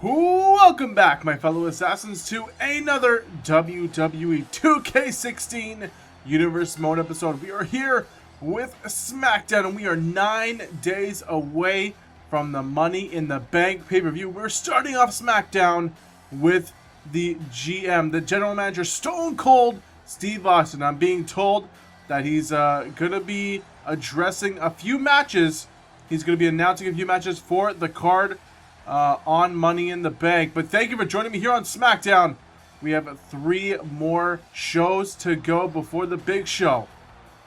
Welcome back, my fellow assassins, to another WWE 2K16 Universe Mode episode. We are here with Smackdown, and we are 9 days away from the Money in the Bank pay-per-view. We're starting off Smackdown with the GM, the General Manager, Stone Cold Steve Austin. I'm being told that he's going to be addressing a few matches. He's going to be announcing a few matches for the card on Money in the Bank. But thank you for joining me here on SmackDown. We have 3 more shows to go before the big show.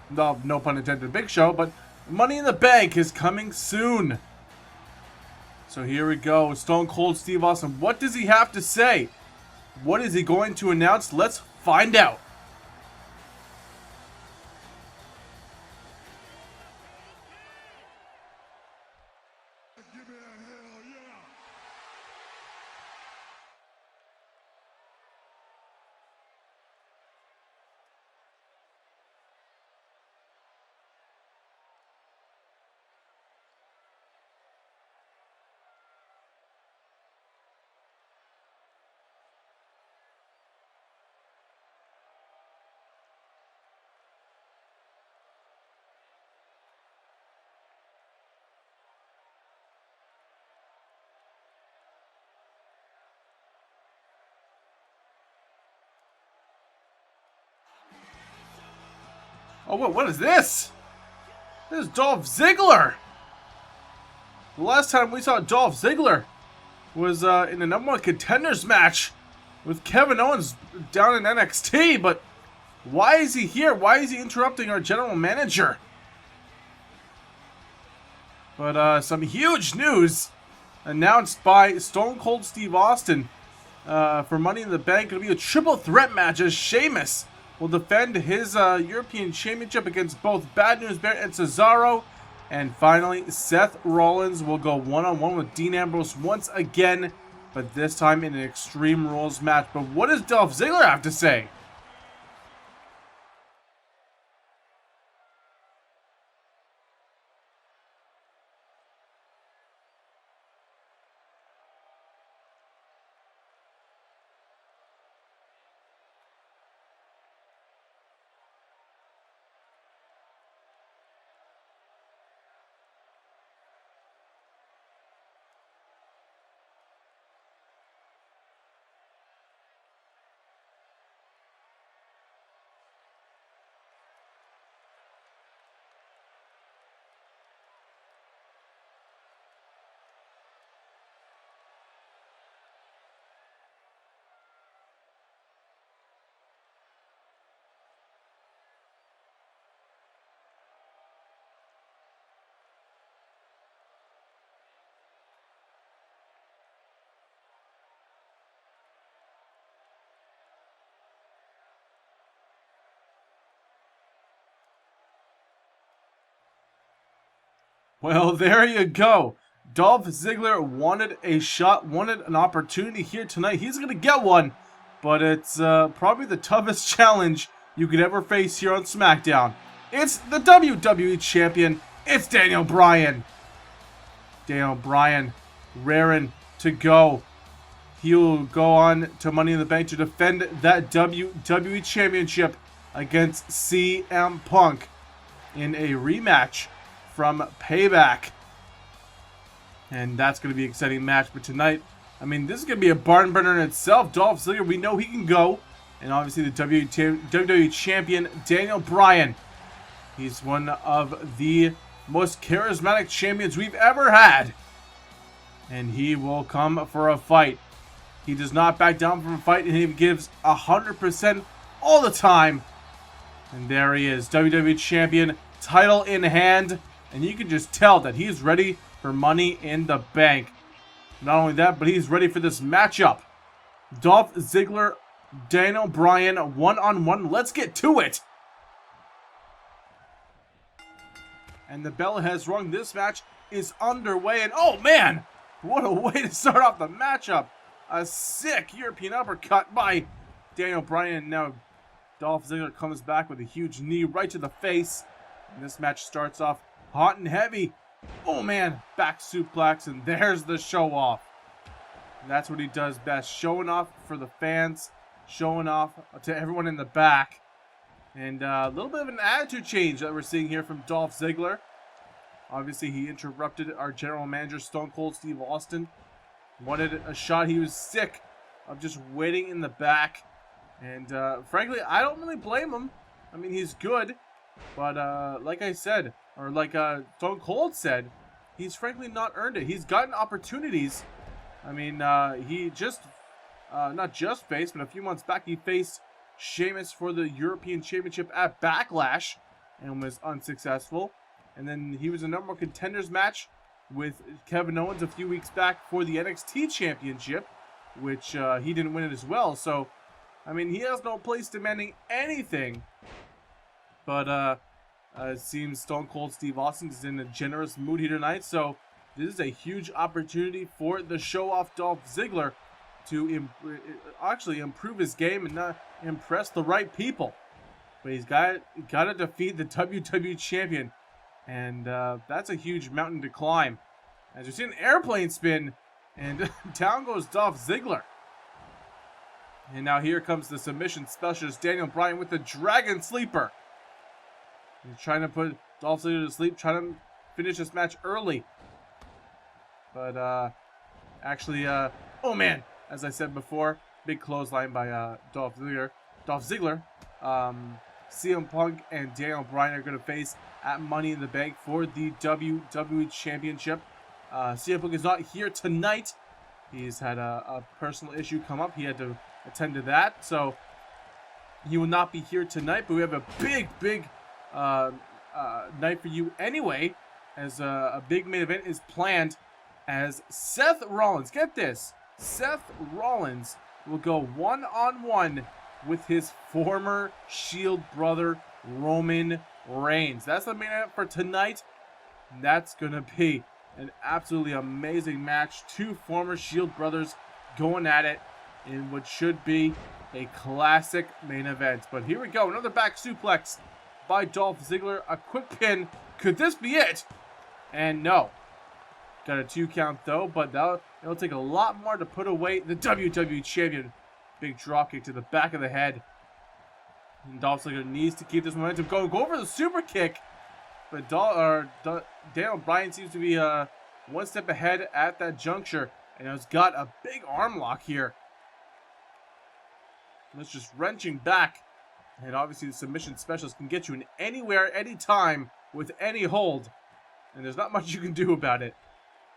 No pun intended, big show, but Money in the Bank is coming soon. So here we go. Stone Cold Steve Austin. What does he have to say? What is he going to announce? Let's find out. Oh, what is this? This is Dolph Ziggler. The last time we saw Dolph Ziggler was in a number 1 contenders match with Kevin Owens down in NXT. But why is he here? Why is he interrupting our general manager? But some huge news announced by Stone Cold Steve Austin for Money in the Bank. It'll be a triple threat match as Sheamus will defend his European Championship against both Bad News Barrett and Cesaro. And finally, Seth Rollins will go one-on-one with Dean Ambrose once again, but this time in an Extreme Rules match. But what does Dolph Ziggler have to say? Well, there you go. Dolph Ziggler wanted a shot, wanted an opportunity here tonight. He's going to get one, but it's probably the toughest challenge you could ever face here on SmackDown. It's the WWE Champion. It's Daniel Bryan. Daniel Bryan raring to go. He'll go on to Money in the Bank to defend that WWE Championship against CM Punk in a rematch from Payback. And that's going to be an exciting match. But tonight, I mean, this is going to be a barn burner in itself. Dolph Ziggler, we know he can go. And obviously the WWE Champion, Daniel Bryan. He's one of the most charismatic champions we've ever had. And he will come for a fight. He does not back down from a fight, and he gives 100% all the time. And there he is, WWE Champion, title in hand. And you can just tell that he's ready for Money in the Bank. Not only that, but he's ready for this matchup. Dolph Ziggler, Daniel Bryan, one-on-one. Let's get to it. And the bell has rung. This match is underway. And oh man, what a way to start off the matchup. A sick European uppercut by Daniel Bryan. Now Dolph Ziggler comes back with a huge knee right to the face. And this match starts off hot and heavy. Oh man, back suplex, and there's the show off. And that's what he does best. Showing off for the fans. Showing off to everyone in the back. And a little bit of an attitude change that we're seeing here from Dolph Ziggler. Obviously, he interrupted our general manager, Stone Cold Steve Austin. Wanted a shot. He was sick of just waiting in the back. And frankly, I don't really blame him. I mean, he's good. But like I said, or like Stone Cold said, he's frankly not earned it. He's gotten opportunities. I mean, he just, not just faced, but a few months back, he faced Sheamus for the European Championship at Backlash and was unsuccessful. And then he was in a number one contenders match with Kevin Owens a few weeks back for the NXT Championship, which he didn't win it as well. So, I mean, he has no place demanding anything. But it seems Stone Cold Steve Austin is in a generous mood here tonight. So, this is a huge opportunity for the show-off Dolph Ziggler to actually improve his game and not impress the right people. But he's got to defeat the WWE Champion. And that's a huge mountain to climb. As you see an airplane spin, and down goes Dolph Ziggler. And now here comes the submission specialist, Daniel Bryan, with the Dragon Sleeper. He's trying to put Dolph Ziggler to sleep, trying to finish this match early. But actually, oh man, as I said before, big clothesline by Dolph Ziggler. CM Punk and Daniel Bryan are going to face at Money in the Bank for the WWE Championship. CM Punk is not here tonight. He's had a personal issue come up. He had to attend to that, so he will not be here tonight. But we have a big night for you anyway, as a big main event is planned. As Seth Rollins, get this, Seth Rollins will go one-on-one with his former Shield brother, Roman Reigns. That's the main event for tonight. That's going to be an absolutely amazing match. Two former Shield brothers going at it in what should be a classic main event. But here we go. Another back suplex by Dolph Ziggler. A quick pin. Could this be it? And no. Got a 2 count though, but it'll take a lot more to put away the WWE Champion. Big dropkick to the back of the head. And Dolph Ziggler needs to keep this momentum going. Go for the super kick. But Daniel Bryan seems to be one step ahead at that juncture. And has got a big arm lock here. It's just wrenching back. And obviously the submission specialist can get you in anywhere, anytime, with any hold. And there's not much you can do about it.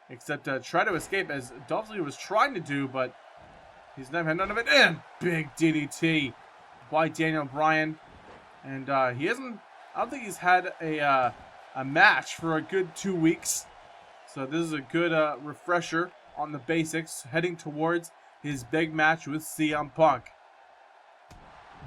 Except try to escape, as Dolph Ziggler was trying to do, but he's never had none of it. And big DDT by Daniel Bryan. And he hasn't, I don't think he's had a match for a good 2 weeks. So this is a good refresher on the basics, heading towards his big match with CM Punk.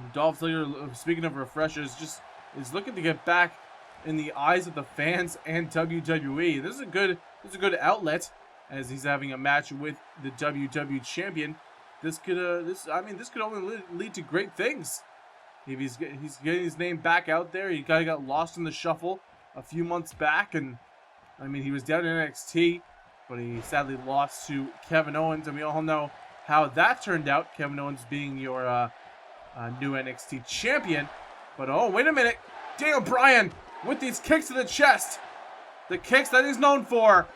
And Dolph Ziggler, speaking of refreshers, just is looking to get back in the eyes of the fans and WWE. This is a good outlet, as he's having a match with the WWE Champion. This could only lead to great things. If he's getting his name back out there. He kind of got lost in the shuffle a few months back, and I mean, he was down in NXT, but he sadly lost to Kevin Owens, and we all know how that turned out. Kevin Owens being your new NXT champion. But oh, wait a minute, Daniel Bryan with these kicks to the chest, the kicks that he's known for,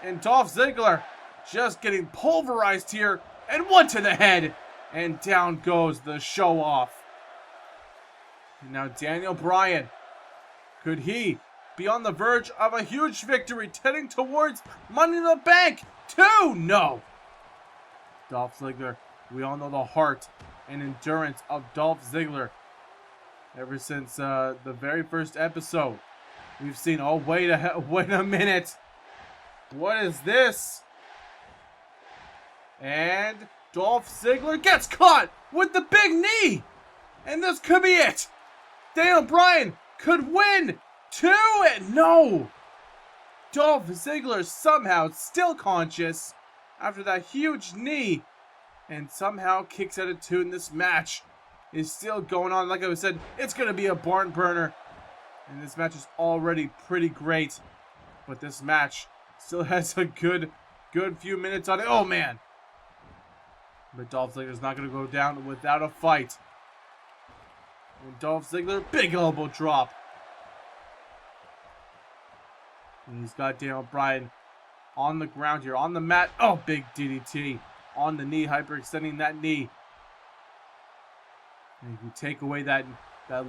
and Dolph Ziggler just getting pulverized here, and one to the head, and down goes the show off. And now Daniel Bryan, could he be on the verge of a huge victory, heading towards Money in the Bank 2? No. Dolph Ziggler, we all know the heart and endurance of Dolph Ziggler. Ever since the very first episode, we've seen, oh, wait a minute. What is this? And Dolph Ziggler gets caught with the big knee. And this could be it. Daniel Bryan could win 2. And no. Dolph Ziggler somehow still conscious after that huge knee. And somehow kicks out at 2 in this match. Is still going on. Like I said, it's going to be a barn burner. And this match is already pretty great. But this match still has a good few minutes on it. Oh, man. But Dolph Ziggler's not going to go down without a fight. And Dolph Ziggler, big elbow drop. And he's got Daniel Bryan on the ground here, on the mat. Oh, big DDT on the knee, hyperextending that knee. And you take away that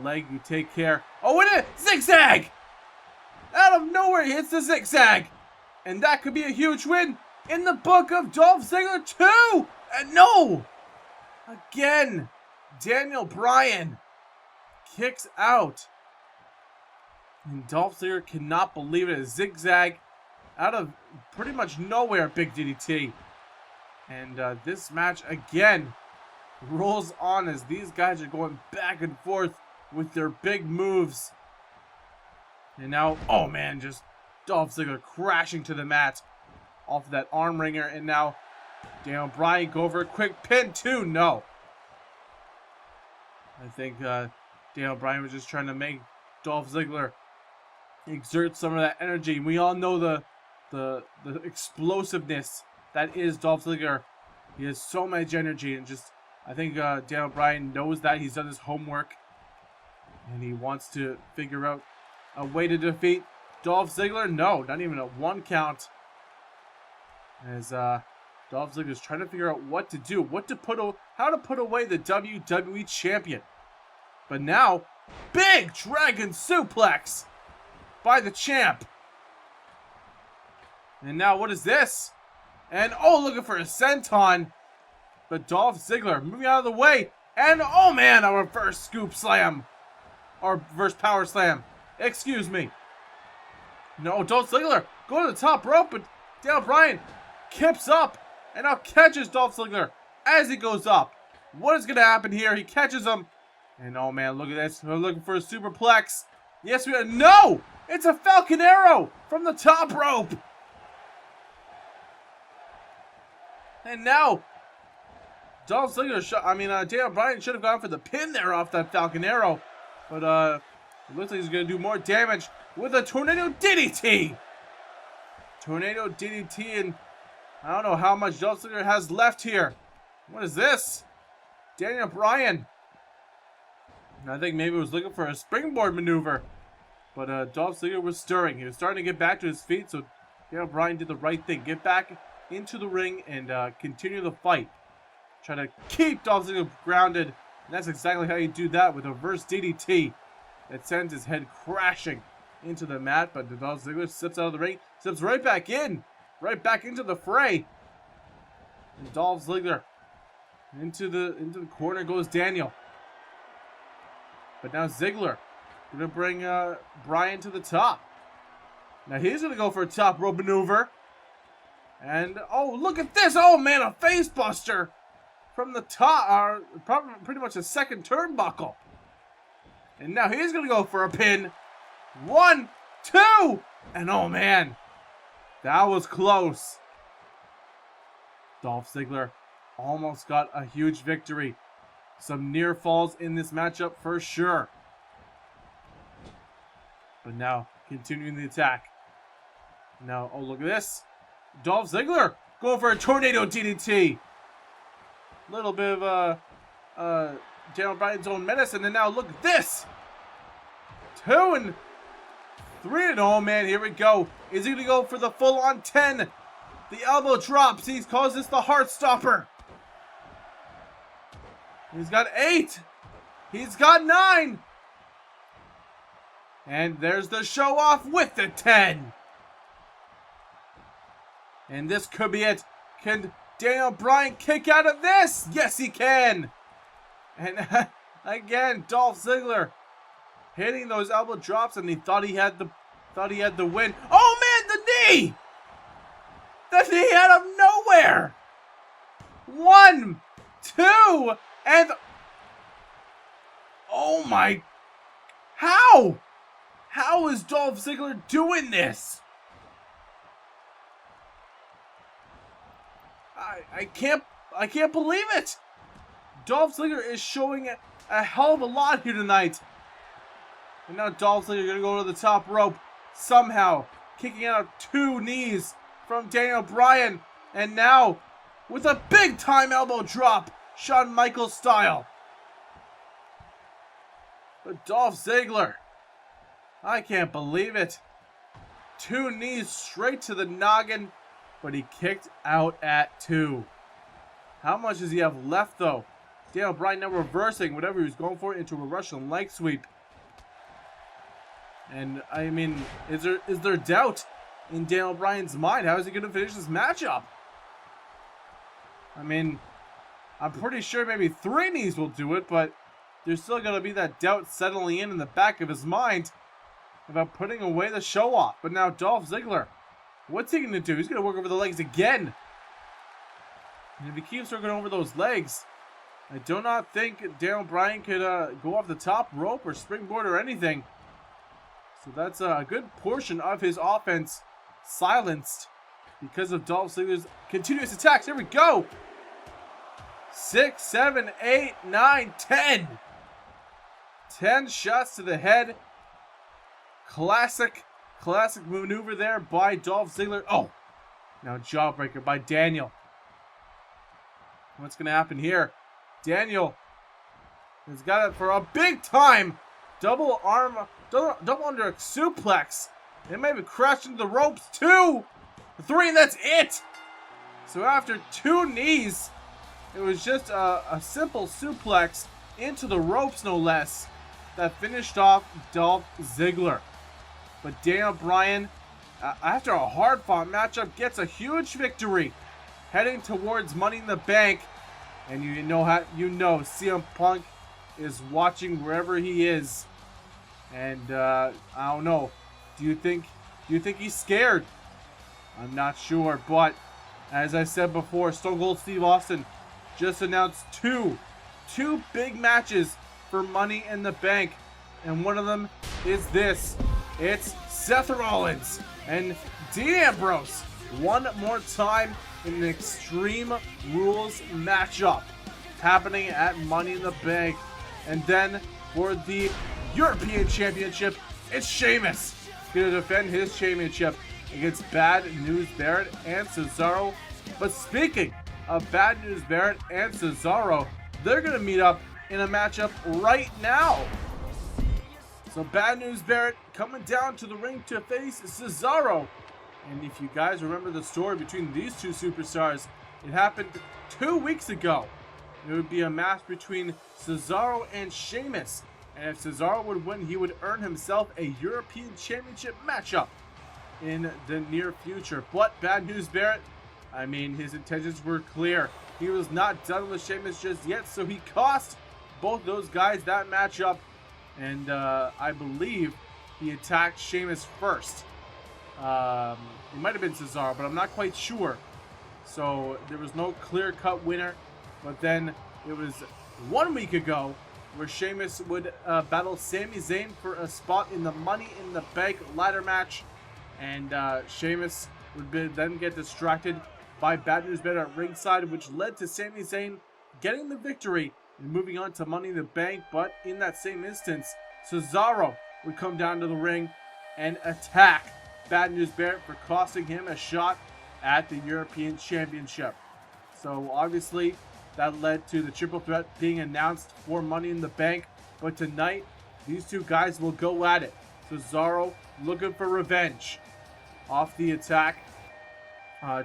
leg, you take care. Oh, and a zigzag! Out of nowhere, he hits the zigzag. And that could be a huge win in the book of Dolph Ziggler too. And no! Again, Daniel Bryan kicks out. And Dolph Ziggler cannot believe it. A zigzag out of pretty much nowhere, big DDT. And this match again rolls on as these guys are going back and forth with their big moves. And now, oh man, just Dolph Ziggler crashing to the mat off of that arm wringer. And now Daniel Bryan go for a quick pin too. No. I think Daniel Bryan was just trying to make Dolph Ziggler exert some of that energy. We all know the explosiveness that is Dolph Ziggler. He has so much energy, and just I think Daniel Bryan knows that. He's done his homework, and he wants to figure out a way to defeat Dolph Ziggler. No, not even a 1 count. As Dolph Ziggler is trying to figure out what to do, how to put away the WWE Champion. But now, big dragon suplex by the champ. And now what is this? And oh, looking for a senton. But Dolph Ziggler moving out of the way. And oh man, a reverse scoop slam. Or reverse power slam. Excuse me. No, Dolph Ziggler going to the top rope, but Daniel Bryan kips up and now catches Dolph Ziggler as he goes up. What is going to happen here? He catches him. And oh man, look at this. We're looking for a superplex. Yes, we are. No! It's a Falcon Arrow from the top rope. And now, Dolph Ziggler, Daniel Bryan should have gone for the pin there off that Falcon Arrow. But it looks like he's going to do more damage with a Tornado DDT. Tornado DDT, and I don't know how much Dolph Ziggler has left here. What is this? Daniel Bryan. I think maybe he was looking for a springboard maneuver. But Dolph Ziggler was stirring. He was starting to get back to his feet, so Daniel Bryan did the right thing. Get back into the ring and continue the fight. Try to keep Dolph Ziggler grounded. And that's exactly how you do that with a reverse DDT. That sends his head crashing into the mat. But Dolph Ziggler slips out of the ring. Slips right back in. Right back into the fray. And Dolph Ziggler. Into the corner goes Daniel. But now Ziggler going to bring Bryan to the top. Now he's going to go for a top rope maneuver. And, oh, look at this. Oh, man, a face buster from the top. Probably pretty much a second turnbuckle. And now he's going to go for a pin. 1, 2. And, oh, man, that was close. Dolph Ziggler almost got a huge victory. Some near falls in this matchup for sure. But now, continuing the attack. Now, oh, look at this. Dolph Ziggler going for a Tornado DDT. Little bit of Daniel Bryan's own medicine. And now look at this. 2 and 3. And oh man, here we go. Is he going to go for the full on 10? The elbow drops. He calls this the heart stopper. He's got 8. He's got 9. And there's the show off with the 10. And this could be it. Can Daniel Bryan kick out of this? Yes, he can. And again, Dolph Ziggler hitting those elbow drops, and he thought he had the win. Oh man, the knee! The knee out of nowhere. 1, 2, and oh my! How? How is Dolph Ziggler doing this? I can't believe it. Dolph Ziggler is showing a hell of a lot here tonight. And now Dolph Ziggler going to go to the top rope somehow, kicking out 2 knees from Daniel Bryan. And now with a big time elbow drop, Shawn Michaels style. But Dolph Ziggler, I can't believe it. 2 knees straight to the noggin, but he kicked out at 2. How much does he have left though? Daniel Bryan now reversing whatever he was going for into a Russian leg sweep. And I mean, is there doubt in Daniel Bryan's mind? How is he going to finish this matchup? I mean, I'm pretty sure maybe 3 knees will do it, but there's still going to be that doubt settling in the back of his mind about putting away the show off. But now Dolph Ziggler, what's he going to do? He's going to work over the legs again. And if he keeps working over those legs, I do not think Daniel Bryan could go off the top rope or springboard or anything. So that's a good portion of his offense silenced because of Dolph Ziggler's continuous attacks. Here we go. 6, 7, 8, 9, 10. 10 shots to the head. Classic maneuver there by Dolph Ziggler. Oh, now jawbreaker by Daniel. What's going to happen here? Daniel has got it for a big time double under suplex. It may have crashed into the ropes. 2, 3, and that's it. So after 2 knees, it was just a simple suplex into the ropes, no less, that finished off Dolph Ziggler. But Daniel Bryan, after a hard-fought matchup, gets a huge victory, heading towards Money in the Bank. And you know CM Punk is watching wherever he is. And I don't know. Do you think he's scared? I'm not sure, but as I said before, Stone Cold Steve Austin just announced two big matches for Money in the Bank, and one of them is this. It's Seth Rollins and Dean Ambrose one more time in an Extreme Rules matchup happening at Money in the Bank. And then for the European Championship, it's Sheamus going to defend his championship against Bad News Barrett and Cesaro. But speaking of Bad News Barrett and Cesaro, they're going to meet up in a matchup right now. So Bad News Barrett coming down to the ring to face Cesaro. And if you guys remember the story between these two superstars, it happened 2 weeks ago. It would be a match between Cesaro and Sheamus. And if Cesaro would win, he would earn himself a European Championship matchup in the near future. But Bad News Barrett, I mean, his intentions were clear. He was not done with Sheamus just yet, so he cost both those guys that matchup. And I believe he attacked Sheamus first. It might have been Cesaro, but I'm not quite sure. So there was no clear-cut winner. But then it was 1 week ago where Sheamus would battle Sami Zayn for a spot in the Money in the Bank ladder match. And Sheamus would then get distracted by Bad News Barrett at ringside, which led to Sami Zayn getting the victory and moving on to Money in the Bank. But in that same instance, Cesaro would come down to the ring and attack Bad News Barrett for costing him a shot at the European Championship. So obviously that led to the triple threat being announced for Money in the Bank. But tonight, these two guys will go at it. Cesaro looking for revenge off the attack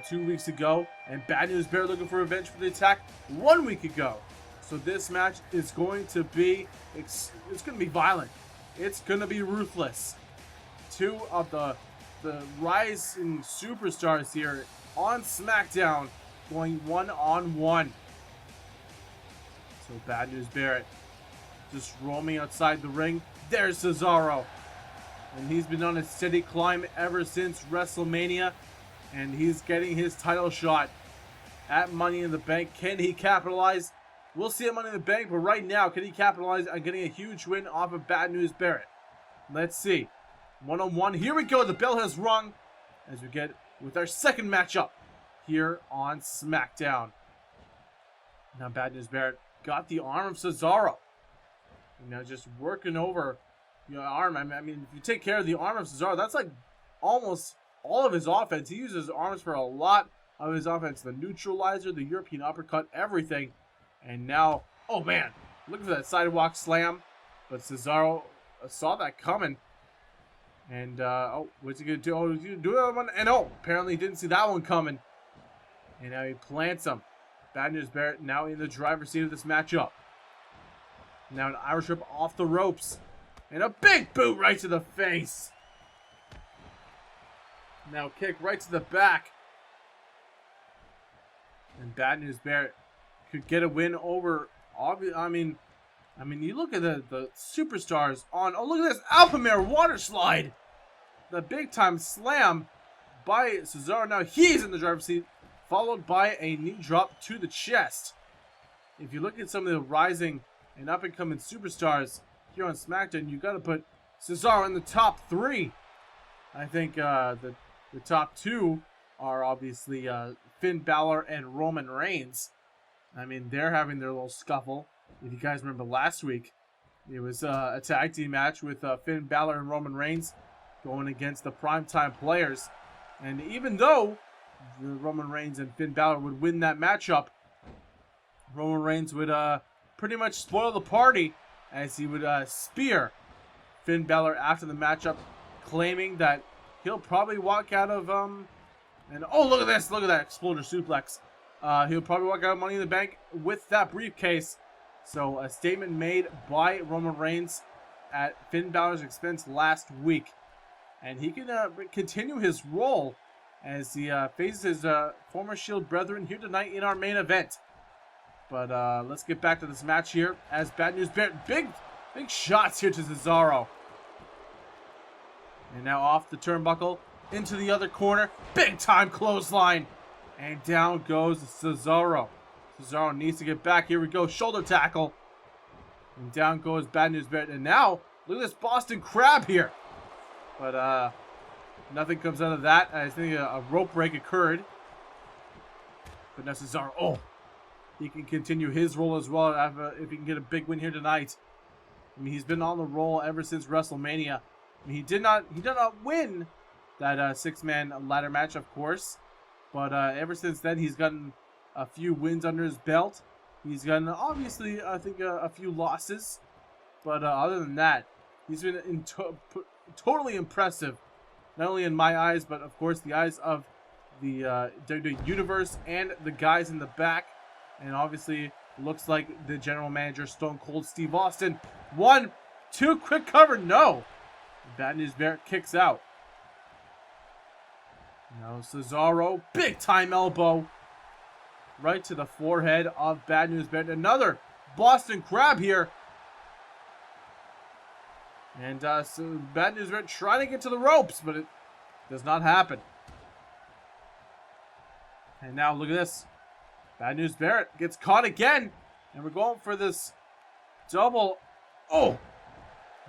2 weeks ago, and Bad News Barrett looking for revenge for the attack 1 week ago. So this match is going to be, it's going to be violent. It's going to be ruthless. Two of the rising superstars here on Smackdown going one-on-one. So Bad News Barrett just roaming outside the ring. There's Cesaro. And he's been on a steady climb ever since WrestleMania. And he's getting his title shot at Money in the Bank. Can he capitalize? We'll see at Money in the Bank, but right now, can he capitalize on getting a huge win off of Bad News Barrett? Let's see. One-on-one. Here we go. The bell has rung as we get with our second matchup here on SmackDown. Now Bad News Barrett got the arm of Cesaro. Now just working over your arm. I mean, if you take care of the arm of Cesaro, that's like almost all of his offense. He uses his arms for a lot of his offense. The neutralizer, the European uppercut, everything. And now, oh man, look for that sidewalk slam. But Cesaro saw that coming. And, oh, what's he going to do? Oh, he's going to do that one. And, oh, apparently he didn't see that one coming. And now he plants him. Bad News Barrett now in the driver's seat of this matchup. Now an Irish whip off the ropes. And a big boot right to the face. Now kick right to the back. And Bad News Barrett could get a win over. I mean, you look at the superstars on. Oh, look at this Alpha Mare water slide. The big time slam by Cesaro. Now he's in the driver's seat, followed by a knee drop to the chest. If you look at some of the rising and up and coming superstars here on SmackDown, you got to put Cesaro in the top 3. I think the top 2 are obviously Finn Balor and Roman Reigns. I mean, they're having their little scuffle. If you guys remember last week, it was a tag team match with Finn Balor and Roman Reigns going against the primetime players. And even though Roman Reigns and Finn Balor would win that matchup, Roman Reigns would pretty much spoil the party as he would spear Finn Balor after the matchup, claiming that he'll probably walk out of and oh, look at this, look at that exploder suplex. He'll probably walk out of Money in the Bank with that briefcase. So a statement made by Roman Reigns at Finn Balor's expense last week, and he can continue his role as he faces his former Shield brethren here tonight in our main event. But let's get back to this match here as Bad News Barrett, big shots here to Cesaro. And now off the turnbuckle, into the other corner, big time clothesline. And down goes Cesaro. Cesaro needs to get back. Here we go, shoulder tackle. And down goes Bad News Barrett. And now, look at this Boston Crab here. But nothing comes out of that. I think a rope break occurred. But now Cesaro, oh, he can continue his role as well if he can get a big win here tonight. I mean, he's been on the roll ever since WrestleMania. I mean, he did not win that 6-man ladder match, of course. But ever since then, he's gotten a few wins under his belt. He's gotten, obviously, I think, a few losses. But other than that, he's been totally impressive. Not only in my eyes, but, of course, the eyes of the WWE Universe and the guys in the back. And obviously, looks like the general manager, Stone Cold Steve Austin. 1, 2, quick cover, no! Bad News Barrett kicks out. Now Cesaro, big time elbow. Right to the forehead of Bad News Barrett. Another Boston Crab here. And so Bad News Barrett trying to get to the ropes, but it does not happen. And now look at this. Bad News Barrett gets caught again. And we're going for this double. Oh!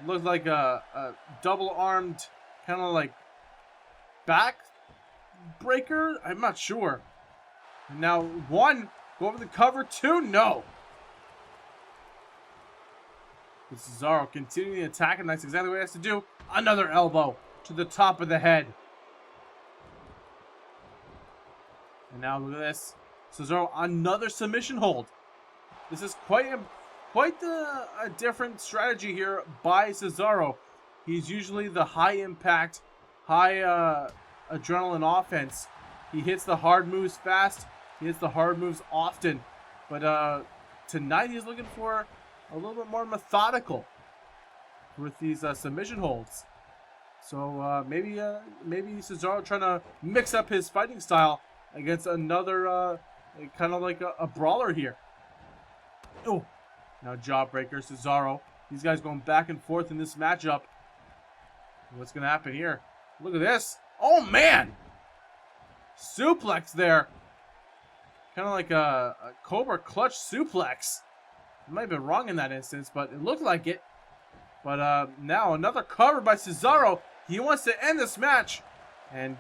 Looks like a double-armed kind of like back breaker. I'm not sure. And now 1, go over the cover. 2, no. But Cesaro continuing the attack, and that's exactly what he has to do. Another elbow to the top of the head. And now look at this. Cesaro, another submission hold. This is quite a different strategy here by Cesaro. He's usually the high impact, high adrenaline offense. He hits the hard moves fast. He hits the hard moves often. But tonight he's looking for a little bit more methodical with these submission holds. So maybe Cesaro trying to mix up his fighting style against another kind of like a brawler here. Oh, now jawbreaker, Cesaro. These guys going back and forth in this matchup. What's going to happen here? Look at this. Oh, man. Suplex there. Kind of like a Cobra Clutch suplex. I might have been wrong in that instance, but it looked like it. But now another cover by Cesaro. He wants to end this match. And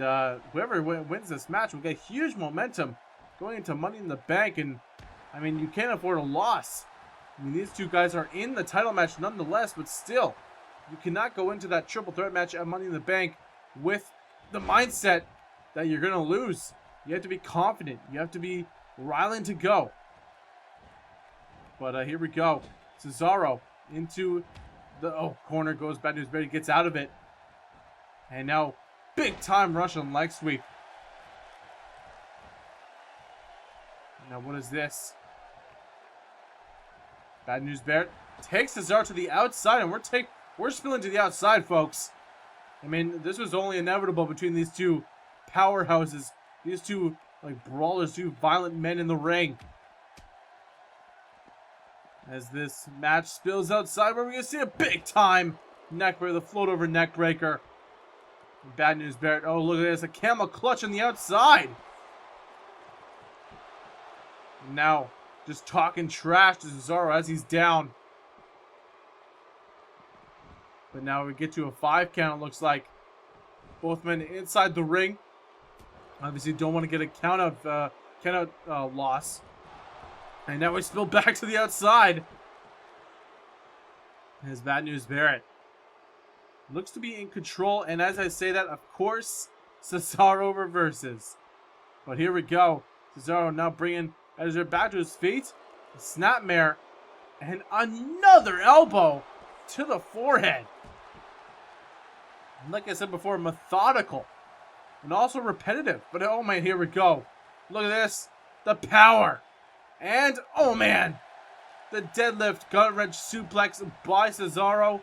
whoever wins this match will get huge momentum going into Money in the Bank. And, I mean, you can't afford a loss. I mean, these two guys are in the title match nonetheless, but still, you cannot go into that triple threat match at Money in the Bank with the mindset that you're going to lose. You have to be confident. You have to be riling to go. But here we go. Cesaro into the corner goes. Bad News Barrett gets out of it. And now big time Russian leg sweep. Now what is this? Bad News Barrett takes Cesaro to the outside, and we're spilling to the outside, folks. I mean, this was only inevitable between these two powerhouses, these two like brawlers, two violent men in the ring. As this match spills outside, we're gonna see a big time neck breaker, the float over neck breaker. Bad News Barrett. Oh, look at this, a camel clutch on the outside. Now, just talking trash to Cesaro as he's down. But now we get to a 5 count, it looks like. Both men inside the ring. Obviously don't want to get a count out loss. And now we spill back to the outside. As Bad News Barrett looks to be in control. And as I say that, of course, Cesaro reverses. But here we go. Cesaro now bringing Ezra back to his feet. A snapmare. And another elbow to the forehead. And like I said before, methodical. And also repetitive. But oh man, here we go. Look at this. The power. And oh man. The deadlift gut wrench suplex by Cesaro.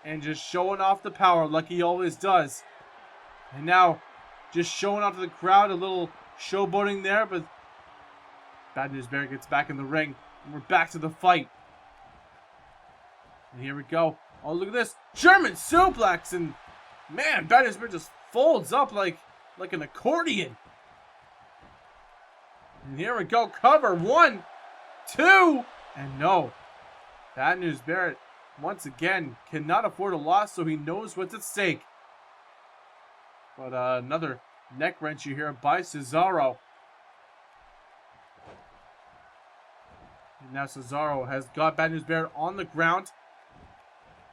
And just showing off the power like he always does. And now just showing off to the crowd. A little showboating there. But Bad News Barrett gets back in the ring. And we're back to the fight. And here we go. Oh, look at this. German suplex. And man, Bad News Barrett just folds up like an accordion. And here we go. Cover. 1, 2. And no. Bad News Barrett, once again, cannot afford a loss, so he knows what's at stake. But another neck wrencher here by Cesaro. And now Cesaro has got Bad News Barrett on the ground.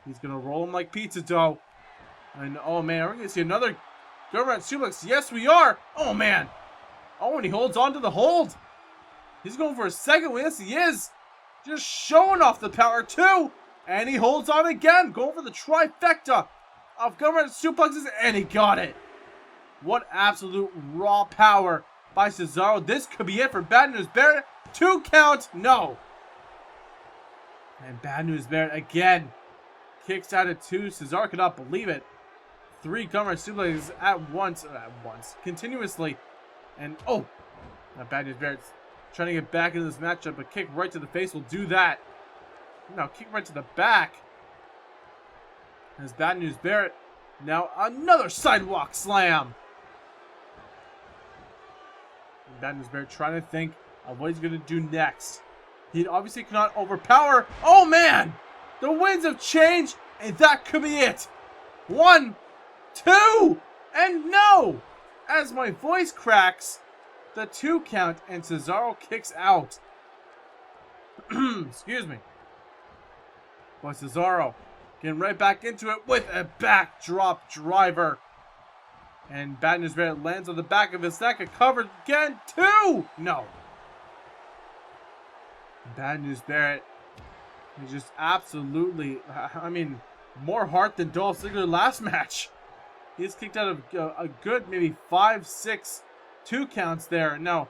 He's going to roll him like pizza dough. And oh man, are we going to see another government suplex? Yes, we are. Oh man. Oh, and he holds on to the hold. He's going for a second one. Yes, he is. Just showing off the power too. And he holds on again. Going for the trifecta of government suplexes. And he got it. What absolute raw power by Cesaro. This could be it for Bad News Barrett. 2 count. No. And Bad News Barrett again. Kicks out at 2. Cesaro could not believe it. 3 government suplexes at once. Continuously. And oh. Now Bad News Barrett's trying to get back into this matchup. A kick right to the face will do that. Now kick right to the back. As Bad News Barrett. Now another sidewalk slam. And Bad News Barrett trying to think of what he's going to do next. He obviously cannot overpower. Oh man! The winds have changed, and that could be it. 1, 2, and no! As my voice cracks, the 2 count, and Cesaro kicks out. Excuse me. But Cesaro getting right back into it with a backdrop driver. And Bad News Barrett lands on the back of his neck. A cover again. 2! No. Bad News Barrett is just absolutely, I mean, more heart than Dolph Ziggler last match. He's kicked out of a good maybe 5, 6, 2 counts there. Now,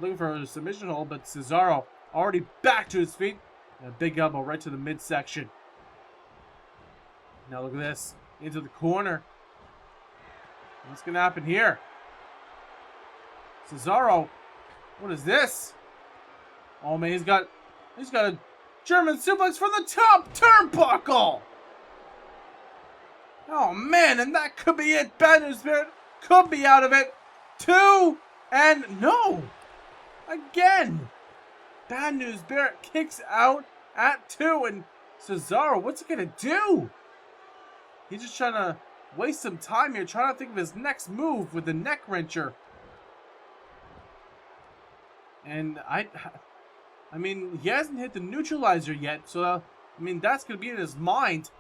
looking for a submission hold, but Cesaro already back to his feet. And a big elbow right to the midsection. Now look at this. Into the corner. What's going to happen here? Cesaro. What is this? Oh man, he's got a German suplex from the top turnbuckle. Oh man, and that could be it. Bad News Barrett could be out of it. 2 and no. Again. Bad News Barrett kicks out at 2, and Cesaro, what's he gonna do? He's just trying to waste some time here, trying to think of his next move with the neck wrencher. And I mean, he hasn't hit the neutralizer yet, so I mean that's gonna be in his mind.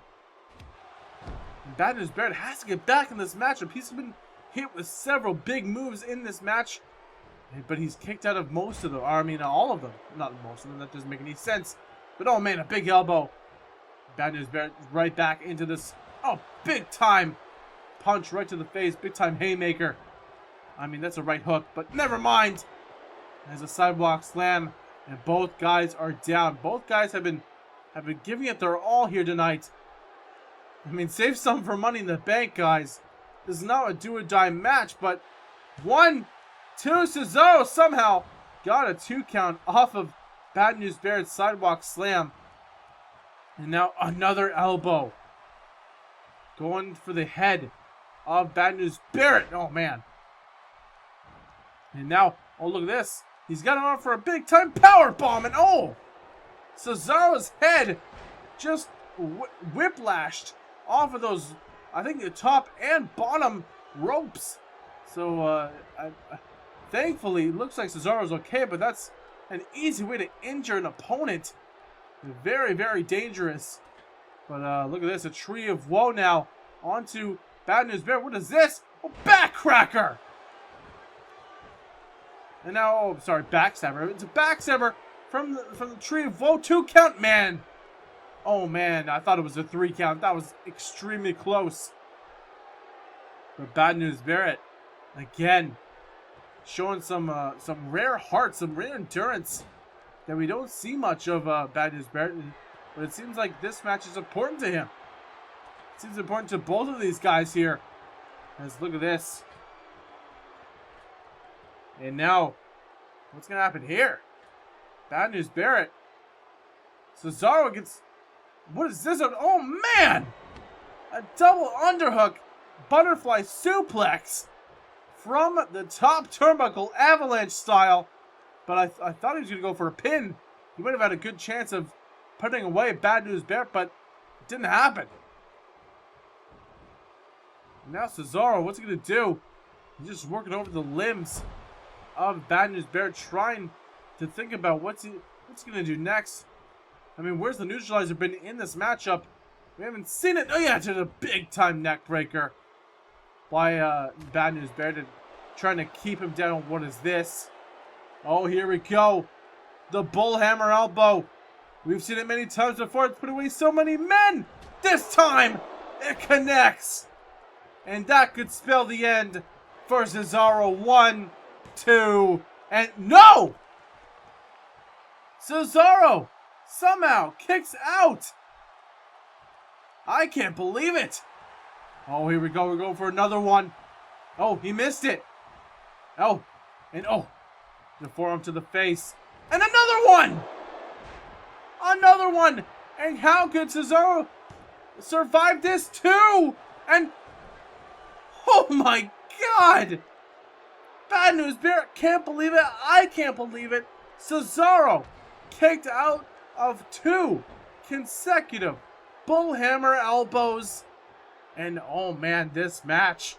And Bad News Barrett has to get back in this matchup. He's been hit with several big moves in this match, But he's kicked out of most of them. I mean, all of them. Not most of them. That doesn't make any sense. But, oh, man, a big elbow. Bad News Barrett right back into this. Oh, big time punch right to the face. Big time haymaker. I mean, that's a right hook. But never mind. There's a sidewalk slam. And both guys are down. Both guys have been giving it their all here tonight. I mean, save some for Money in the Bank, guys. This is not a do-or-die match, but 1, 2, Cesaro somehow got a 2 count off of Bad News Barrett's sidewalk slam. And now another elbow. Going for the head of Bad News Barrett. Oh, man. And now, oh, look at this. He's got him on for a big-time power bomb. And, oh, Cesaro's head just whiplashed off of those, I think, the top and bottom ropes. So, thankfully, it looks like Cesaro's okay, but that's an easy way to injure an opponent. Very, very dangerous. But look at this, a tree of woe now onto Bad News Barrett. What is this? Oh, backcracker! And now, oh, sorry, backstabber. It's a backstabber from the tree of woe. 2 count, man. Oh, man, I thought it was a 3 count. That was extremely close. But Bad News Barrett, again, showing some rare heart, some rare endurance that we don't see much of Bad News Barrett. But it seems like this match is important to him. It seems important to both of these guys here. Let's look at this. And now, what's going to happen here? Bad News Barrett. Cesaro gets... What is this? Oh, man! A double underhook butterfly suplex from the top turnbuckle, avalanche style. But I thought he was going to go for a pin. He would have had a good chance of putting away Bad News Barrett, but it didn't happen. Now Cesaro, what's he going to do? He's just working over the limbs of Bad News Barrett, trying to think about what's he going to do next. I mean, where's the neutralizer been in this matchup? We haven't seen it. Oh, yeah, it's a big-time neck breaker by Bad News Barrett, trying to keep him down. What is this? Oh, here we go. The bullhammer elbow. We've seen it many times before. It's put away so many men. This time, it connects. And that could spell the end for Cesaro. 1, 2, and no! Cesaro somehow kicks out. I can't believe it. Oh, here we go. We're going for another one. Oh, he missed it. Oh, and oh, the forearm to the face. And another one! Another one! And how could Cesaro survive this too? And oh my God! Bad News Barrett can't believe it. I can't believe it. Cesaro kicked out of 2 consecutive bullhammer elbows. And oh man, this match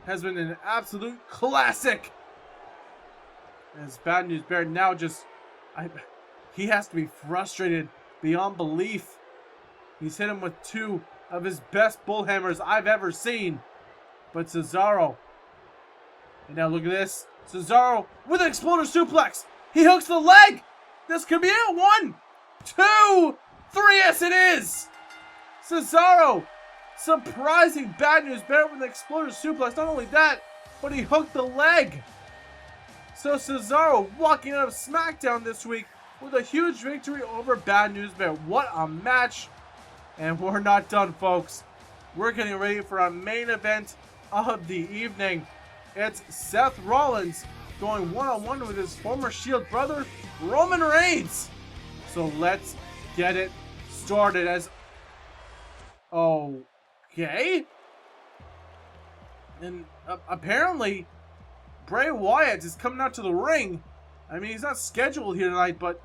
has been an absolute classic. As Bad News Barrett now just, he has to be frustrated beyond belief. He's hit him with 2 of his best bullhammers I've ever seen. But Cesaro, and now look at this. Cesaro with an exploder suplex. He hooks the leg. This could be it. 1, 2, 3. Yes, it is. Cesaro surprising Bad News Barrett with an exploder suplex. Not only that, but he hooked the leg. So Cesaro walking out of Smackdown this week with a huge victory over Bad News Barrett. What a match. And we're not done, folks. We're getting ready for our main event of the evening. It's Seth Rollins going one-on-one with his former Shield brother, Roman Reigns. So let's get it started. As okay. And apparently Bray Wyatt is coming out to the ring. I mean, he's not scheduled here tonight, but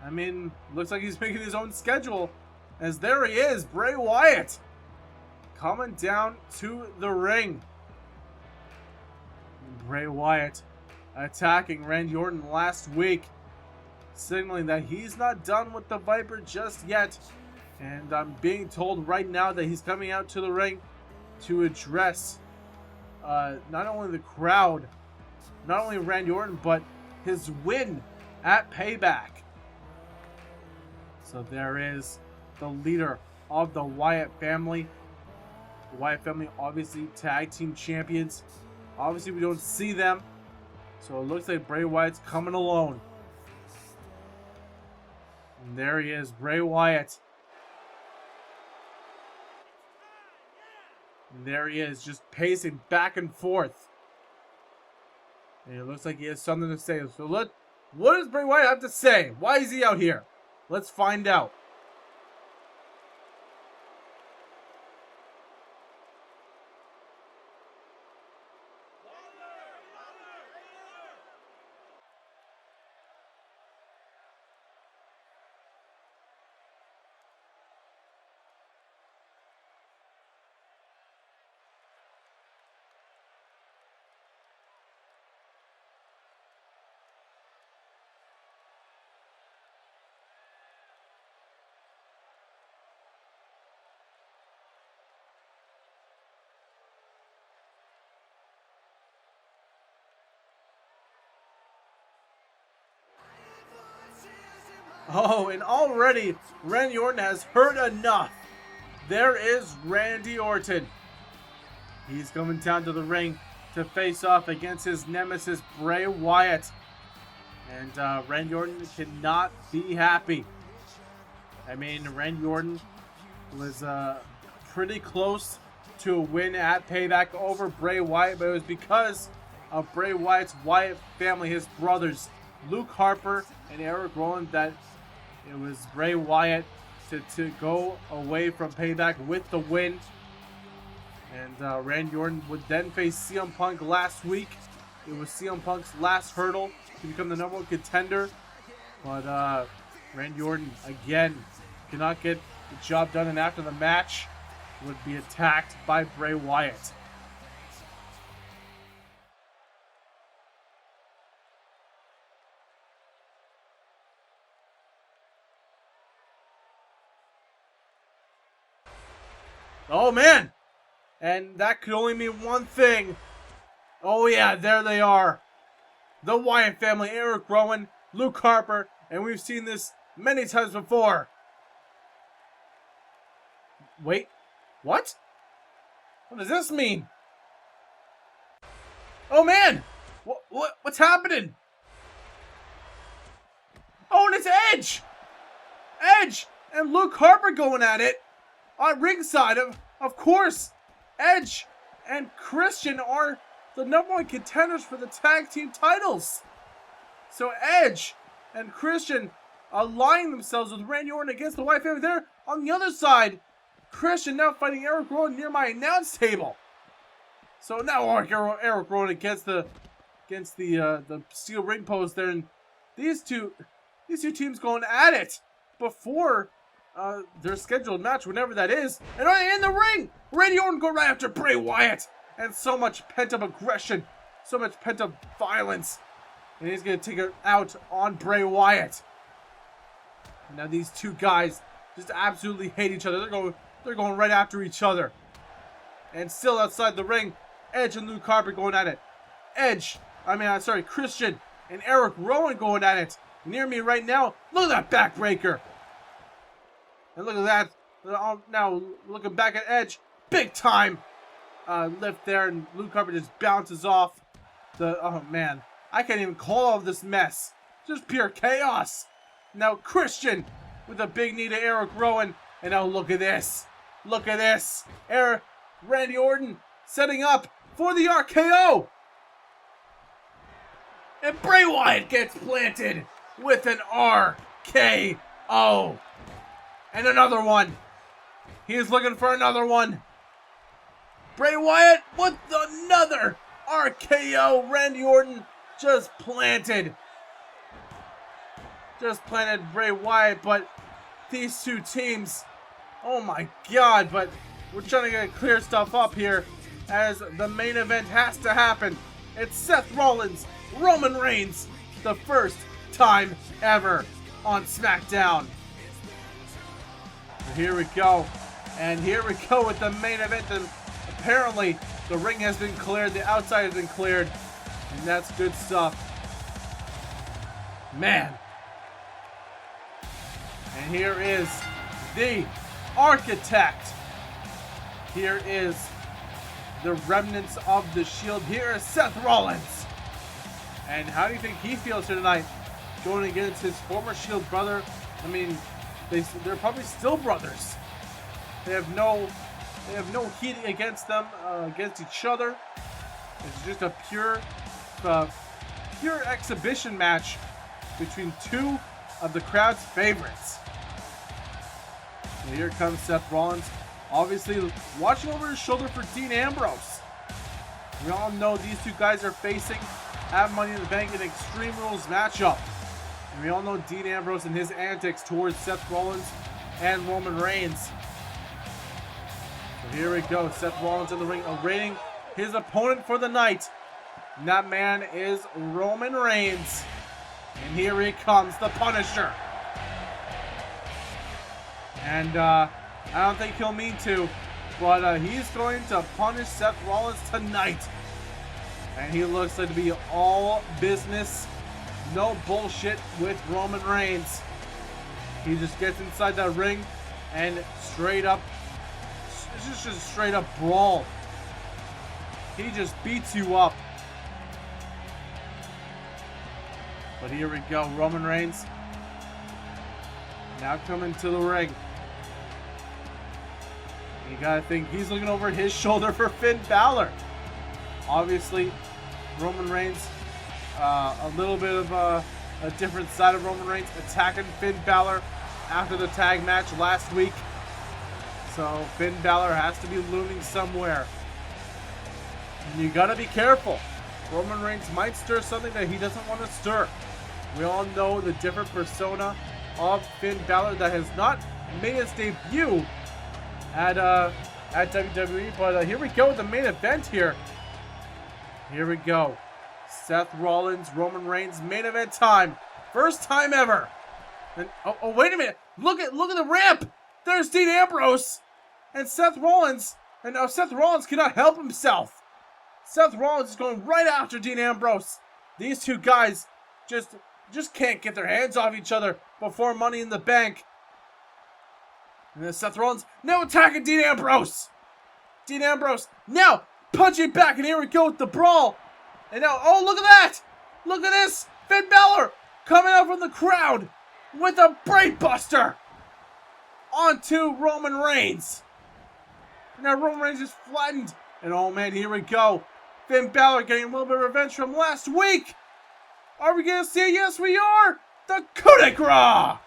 I mean, looks like he's making his own schedule. As there he is, Bray Wyatt coming down to the ring. Bray Wyatt attacking Randy Orton last week, signaling that he's not done with the Viper just yet. And I'm being told right now that he's coming out to the ring to address not only the crowd, not only Randy Orton, but his win at Payback. So there is the leader of the Wyatt family. The Wyatt family, obviously tag team champions. Obviously, we don't see them. So it looks like Bray Wyatt's coming alone. And there he is, Bray Wyatt. And there he is, just pacing back and forth. And it looks like he has something to say. So what does Bray Wyatt have to say? Why is he out here? Let's find out. Oh, and already Randy Orton has heard enough. There is Randy Orton. He's coming down to the ring to face off against his nemesis Bray Wyatt. And Randy Orton cannot be happy. I mean, Randy Orton was pretty close to a win at Payback over Bray Wyatt, but it was because of Bray Wyatt's Wyatt family, his brothers, Luke Harper and Eric Rowan, that it was Bray Wyatt to go away from Payback with the win. And Randy Orton would then face CM Punk last week. It was CM Punk's last hurdle to become the #1 contender. But Randy Orton, again, cannot get the job done. And after the match, would be attacked by Bray Wyatt. Oh, man. And that could only mean one thing. Oh, yeah, there they are. The Wyatt family, Eric Rowan, Luke Harper, and we've seen this many times before. Wait, what? What does this mean? Oh, man. What's happening? Oh, and it's Edge. Edge and Luke Harper going at it. On ringside, of course, Edge and Christian are the #1 contenders for the tag team titles. So Edge and Christian aligning themselves with Randy Orton against the Wyatt family. There on the other side, Christian now fighting Eric Rowan near my announce table. So now Eric Rowan against the steel ring post there, and these two teams going at it before their scheduled match, whenever that is. And in the ring, Randy Orton go right after Bray Wyatt. And so much pent-up aggression, so much pent-up violence. And he's going to take it out on Bray Wyatt. And now these two guys just absolutely hate each other. They're going right after each other. And still outside the ring, Edge and Luke Harper going at it. Christian and Eric Rowan going at it. Near me right now, look at that backbreaker. And look at that. Now looking back at Edge. Big time lift there. And Luke Harper just bounces off. Oh man. I can't even call all of this mess. Just pure chaos. Now Christian with a big knee to Eric Rowan. And now look at this. Look at this. Randy Orton setting up for the RKO. And Bray Wyatt gets planted with an RKO. And another one. He is looking for another one. Bray Wyatt with another RKO. Randy Orton just planted. Just planted Bray Wyatt. But these two teams, oh my god. But we're trying to clear stuff up here as the main event has to happen. It's Seth Rollins, Roman Reigns, the first time ever on Smackdown. Here we go. And here we go with the main event. And apparently, the ring has been cleared. The outside has been cleared. And that's good stuff. Man. And here is the Architect. Here is the remnants of the Shield. Here is Seth Rollins. And how do you think he feels here tonight? Going against his former Shield brother. I mean, they're probably still brothers. They have no heat against them, against each other. It's just a pure exhibition match between two of the crowd's favorites. And here comes Seth Rollins, obviously watching over his shoulder for Dean Ambrose. We all know these two guys are facing at Money in the Bank in Extreme Rules matchup. And we all know Dean Ambrose and his antics towards Seth Rollins and Roman Reigns. So here we go, Seth Rollins in the ring, awaiting his opponent for the night. And that man is Roman Reigns. And here he comes, the Punisher. And I don't think he'll mean to, but he's going to punish Seth Rollins tonight. And he looks like to be all business, no bullshit with Roman Reigns. He just gets inside that ring and straight up, it's just a straight up brawl. He just beats you up. But here we go, Roman Reigns now coming to the ring. You gotta think he's looking over his shoulder for Finn Balor. Obviously, Roman Reigns, a little bit of a different side of Roman Reigns, attacking Finn Balor after the tag match last week. So Finn Balor has to be looming somewhere. And you gotta be careful. Roman Reigns might stir something that he doesn't want to stir. We all know the different persona of Finn Balor that has not made its debut at WWE, but here we go with the main event here. Here we go. Seth Rollins, Roman Reigns, main event time. First time ever. And oh wait a minute. Look at the ramp. There's Dean Ambrose and Seth Rollins. And now Seth Rollins cannot help himself. Seth Rollins is going right after Dean Ambrose. These two guys just can't get their hands off each other before Money in the Bank. And then Seth Rollins now attacking Dean Ambrose. Dean Ambrose now punching back, and here we go with the brawl. And now, oh, look at that! Look at this! Finn Balor coming out from the crowd with a brainbuster onto Roman Reigns. And now Roman Reigns is flattened. And oh man, here we go. Finn Balor getting a little bit of revenge from last week. Are we going to see it? Yes, we are! The coup de grace!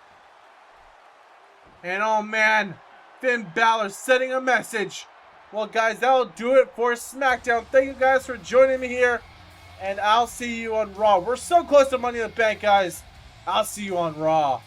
And oh man, Finn Balor sending a message. Well guys, that'll do it for SmackDown. Thank you guys for joining me here. And I'll see you on Raw. We're so close to Money in the Bank, guys. I'll see you on Raw.